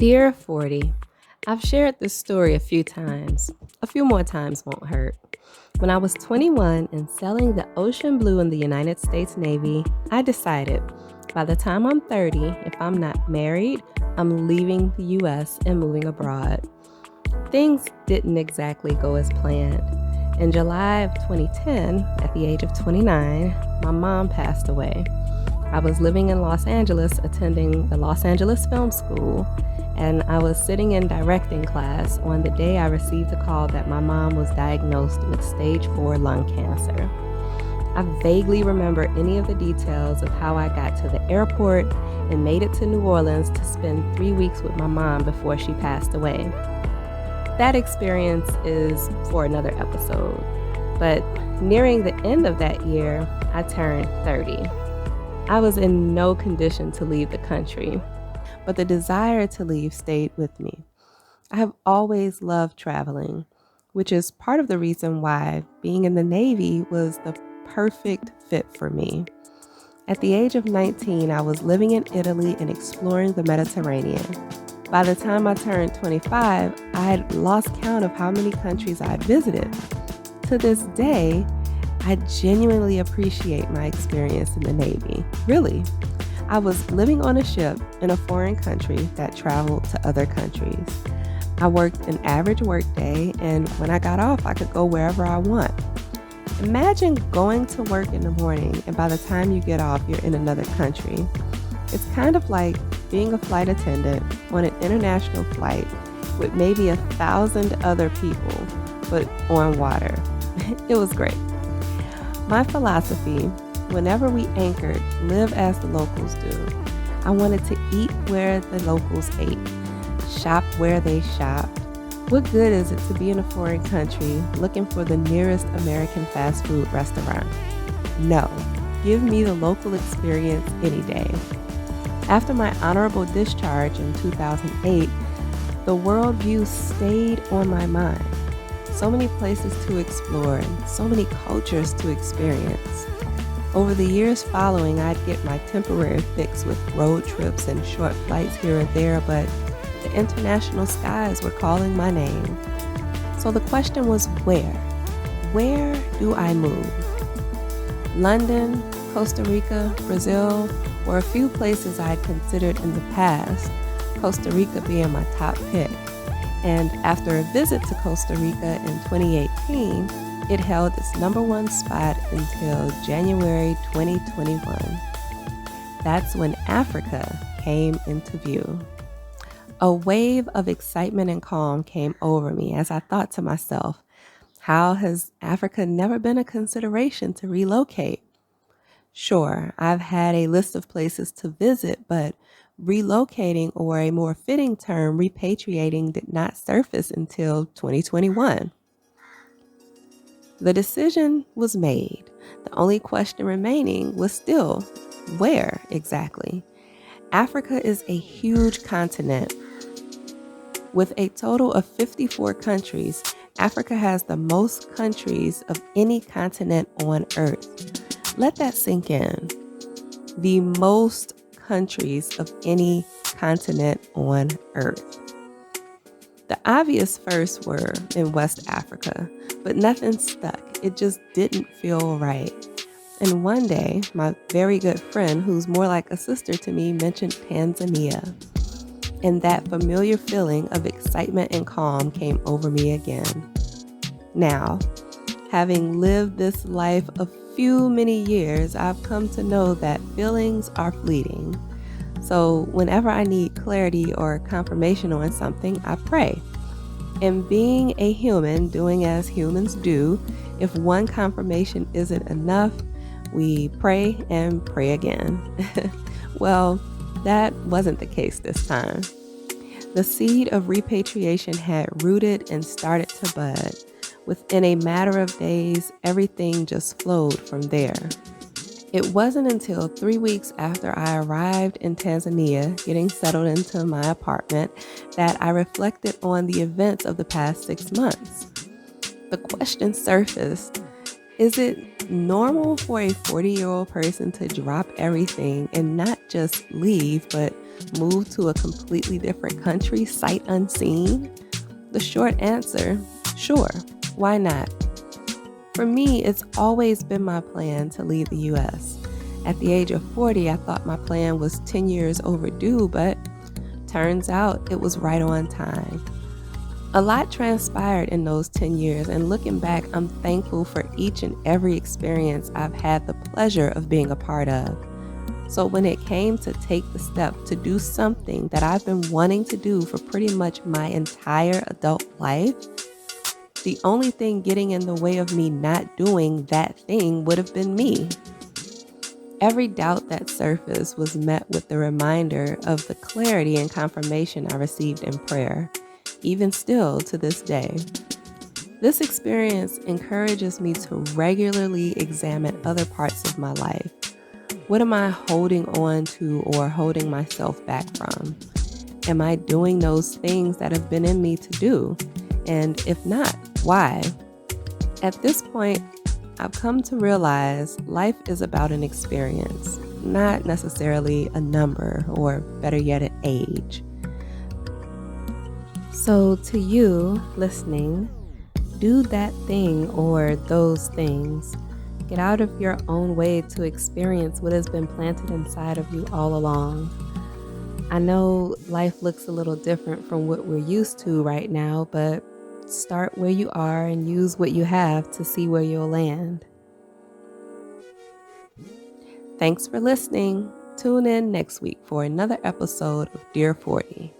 Dear 40, I've shared this story a few times. A few more times won't hurt. When I was 21 and sailing the ocean blue in the United States Navy, I decided by the time I'm 30, if I'm not married, I'm leaving the US and moving abroad. Things didn't exactly go as planned. In July of 2010, at the age of 29, my mom passed away. I was living in Los Angeles attending the Los Angeles Film School, and I was sitting in directing class on the day I received a call that my mom was diagnosed with stage 4 lung cancer. I vaguely remember any of the details of how I got to the airport and made it to New Orleans to spend 3 weeks with my mom before she passed away. That experience is for another episode, but nearing the end of that year, I turned 30. I was in no condition to leave the country, but the desire to leave stayed with me. I have always loved traveling, which is part of the reason why being in the Navy was the perfect fit for me. At the age of 19, I was living in Italy and exploring the Mediterranean. By the time I turned 25, I had lost count of how many countries I had visited. To this day, I genuinely appreciate my experience in the Navy. Really. I was living on a ship in a foreign country that traveled to other countries. I worked an average workday, and when I got off, I could go wherever I want. Imagine going to work in the morning, and by the time you get off, you're in another country. It's kind of like being a flight attendant on an international flight with maybe 1,000 other people, but on water. It was great. My philosophy, whenever we anchored, live as the locals do. I wanted to eat where the locals ate, shop where they shopped. What good is it to be in a foreign country looking for the nearest American fast food restaurant? No, give me the local experience any day. After my honorable discharge in 2008, the worldview stayed on my mind. So many places to explore and so many cultures to experience. Over the years following, I'd get my temporary fix with road trips and short flights here or there, but the international skies were calling my name. So the question was where? Where do I move? London, Costa Rica, Brazil were a few places I had considered in the past, Costa Rica being my top pick. And after a visit to Costa Rica in 2018, it held its number one spot until January 2021. That's when Africa came into view. A wave of excitement and calm came over me as I thought to myself, how has Africa never been a consideration to relocate? Sure, I've had a list of places to visit, but relocating, or a more fitting term, repatriating, did not surface until 2021. The decision was made. The only question remaining was still, where exactly? Africa is a huge continent. With a total of 54 countries, Africa has the most countries of any continent on Earth. Let that sink in. The most countries of any continent on Earth. The obvious firsts were in West Africa, but nothing stuck. It just didn't feel right. And one day, my very good friend, who's more like a sister to me, mentioned Tanzania. And that familiar feeling of excitement and calm came over me again. Now, having lived this life a few many years, I've come to know that feelings are fleeting. So whenever I need clarity or confirmation on something, I pray. And being a human, doing as humans do, if one confirmation isn't enough, we pray and pray again. Well, that wasn't the case this time. The seed of repatriation had rooted and started to bud. Within a matter of days, everything just flowed from there. It wasn't until 3 weeks after I arrived in Tanzania, getting settled into my apartment, that I reflected on the events of the past 6 months. The question surfaced, is it normal for a 40-year-old person to drop everything and not just leave, but Move to a completely different country, sight unseen? The short answer, sure, why not? For me, it's always been my plan to leave the US. At the age of 40, I thought my plan was 10 years overdue, but turns out it was right on time. A lot transpired in those 10 years, and looking back, I'm thankful for each and every experience I've had the pleasure of being a part of. So when it came to take the step to do something that I've been wanting to do for pretty much my entire adult life, the only thing getting in the way of me not doing that thing would have been me. Every doubt that surfaced was met with the reminder of the clarity and confirmation I received in prayer, even still to this day. This experience encourages me to regularly examine other parts of my life. What am I holding on to or holding myself back from? Am I doing those things that have been in me to do? And if not, why? At this point, I've come to realize life is about an experience, not necessarily a number or better yet, an age. So to you listening, do that thing or those things. Get out of your own way to experience what has been planted inside of you all along. I know life looks a little different from what we're used to right now, but start where you are and use what you have to see where you'll land. Thanks for listening. Tune in next week for another episode of Dear 40.